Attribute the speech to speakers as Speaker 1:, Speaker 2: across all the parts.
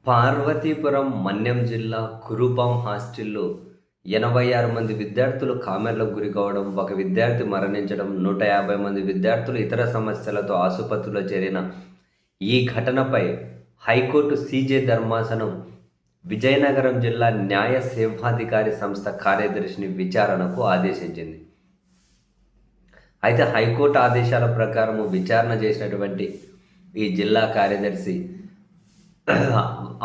Speaker 1: పార్వతీపురం మన్యం జిల్లా కురుపాం హాస్టల్లో 86 మంది విద్యార్థులు కామెర్లకు గురి కావడం, ఒక విద్యార్థి మరణించడం, 150 మంది విద్యార్థులు ఇతర సమస్యలతో ఆసుపత్రిలో చేరిన ఈ ఘటనపై హైకోర్టు సీజే ధర్మాసనం విజయనగరం జిల్లా న్యాయ సేవాధికారి సంస్థ కార్యదర్శిని విచారణకు ఆదేశించింది. అయితే హైకోర్టు ఆదేశాల ప్రకారం విచారణ చేసినటువంటి ఈ జిల్లా కార్యదర్శి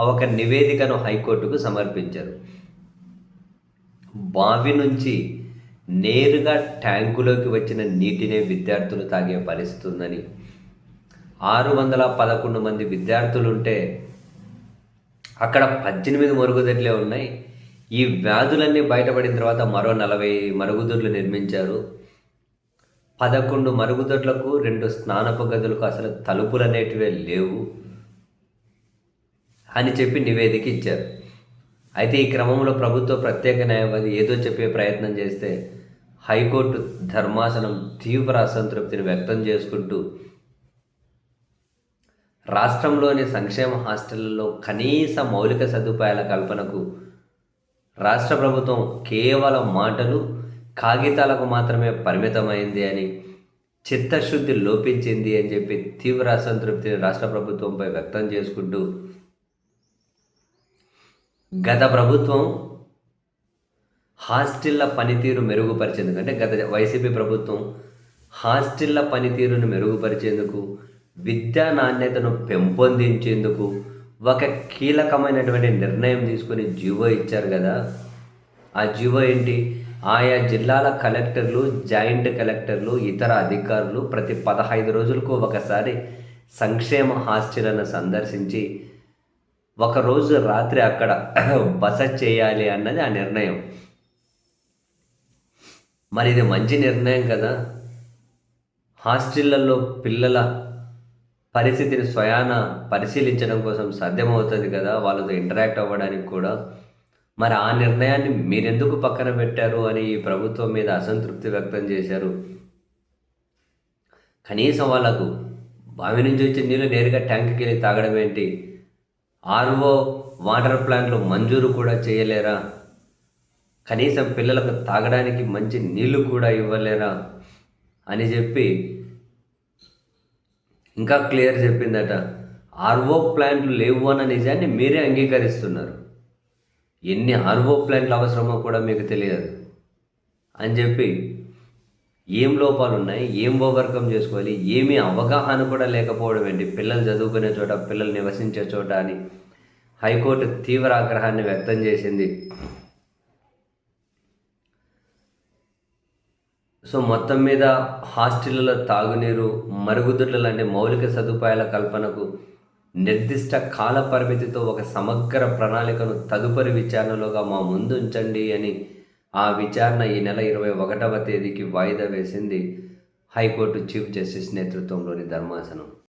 Speaker 1: ఒక నివేదికను హైకోర్టుకు సమర్పించారు. బావి నుంచి నేరుగా ట్యాంకులోకి వచ్చిన నీటినే విద్యార్థులు తాగే పరిస్థితి ఉందని, 611 మంది విద్యార్థులుంటే అక్కడ 18 మరుగుదొడ్లే ఉన్నాయి. ఈ వ్యాధులన్నీ బయటపడిన తర్వాత మరో 40 మరుగుదొడ్లు నిర్మించారు. 11 మరుగుదొడ్లకు 2 స్నానపు గదులకు అసలు తలుపులనేటివే లేవు అని చెప్పి నివేదిక ఇచ్చారు. అయితే ఈ క్రమంలో ప్రభుత్వ ప్రత్యేక న్యాయవాది ఏదో చెప్పే ప్రయత్నం చేస్తే హైకోర్టు ధర్మాసనం తీవ్ర అసంతృప్తిని వ్యక్తం చేసుకుంటూ రాష్ట్రంలోని సంక్షేమ హాస్టళ్లలో కనీస మౌలిక సదుపాయాల కల్పనకు రాష్ట్ర ప్రభుత్వం కేవలం మాటలు, కాగితాలకు మాత్రమే పరిమితమైంది అని, చిత్తశుద్ధి లోపించింది అని చెప్పి తీవ్ర అసంతృప్తిని రాష్ట్ర ప్రభుత్వంపై వ్యక్తం చేసుకుంటూ గత ప్రభుత్వం హాస్టళ్ల పనితీరు మెరుగుపరిచేందుకు, అంటే గత వైసీపీ ప్రభుత్వం హాస్టళ్ల పనితీరును మెరుగుపరిచేందుకు, విద్యా నాణ్యతను పెంపొందించేందుకు ఒక కీలకమైనటువంటి నిర్ణయం తీసుకొని జీవో ఇచ్చారు కదా. ఆ జీవో ఏంటి? ఆయా జిల్లాల కలెక్టర్లు, జాయింట్ కలెక్టర్లు, ఇతర అధికారులు ప్రతి 15 రోజులకు ఒకసారి సంక్షేమ హాస్టళ్లను సందర్శించి ఒకరోజు రాత్రి అక్కడ బస చేయాలి అన్నది ఆ నిర్ణయం. మరి ఇది మంచి నిర్ణయం కదా. హాస్టళ్లలో పిల్లల పరిస్థితిని స్వయాన పరిశీలించడం కోసం సాధ్యమవుతుంది కదా, వాళ్ళతో ఇంటరాక్ట్ అవ్వడానికి కూడా. మరి ఆ నిర్ణయాన్ని మీరెందుకు పక్కన పెట్టారు అని ఈ ప్రభుత్వం మీద అసంతృప్తి వ్యక్తం చేశారు. కనీసం వాళ్ళకు బావి నుంచి వచ్చే నీళ్ళు నేరుగా ట్యాంక్కి వెళ్ళి తాగడం ఏంటి? ఆర్ఓ వాటర్ ప్లాంట్లు మంజూరు కూడా చేయలేరా? కనీసం పిల్లలకు తాగడానికి మంచి నీళ్లు కూడా ఇవ్వలేరా అని చెప్పి ఇంకా క్లియర్ చెప్పిందట. ఆర్ఓ ప్లాంట్లు లేవు అన్న నిజాన్ని మీరే అంగీకరిస్తున్నారు. ఎన్ని ఆర్ఓ ప్లాంట్లు అవసరమో కూడా మీకు తెలియదు అని చెప్పి, ఏం లోపాలు ఉన్నాయి, ఏం ఓవర్కమ్ చేసుకోవాలి, ఏమీ అవగాహన కూడా లేకపోవడం ఏంటి పిల్లలు చదువుకునే చోట, పిల్లలు నివసించే చోట అని హైకోర్టు తీవ్ర ఆగ్రహాన్ని వ్యక్తం చేసింది. సో మొత్తం మీద హాస్టళ్లలో తాగునీరు, మరుగుదొడ్ల లాంటి మౌలిక సదుపాయాల కల్పనకు నిర్దిష్ట కాల పరిమితితో ఒక సమగ్ర ప్రణాళికను తదుపరి విచారణలోగా మా ముందు ఉంచండి అని ఆ విచారణ ఈ నెల 21వ తేదీకి వాయిదా వేసింది హైకోర్టు చీఫ్ జస్టిస్ నేతృత్వంలోని ధర్మాసనం.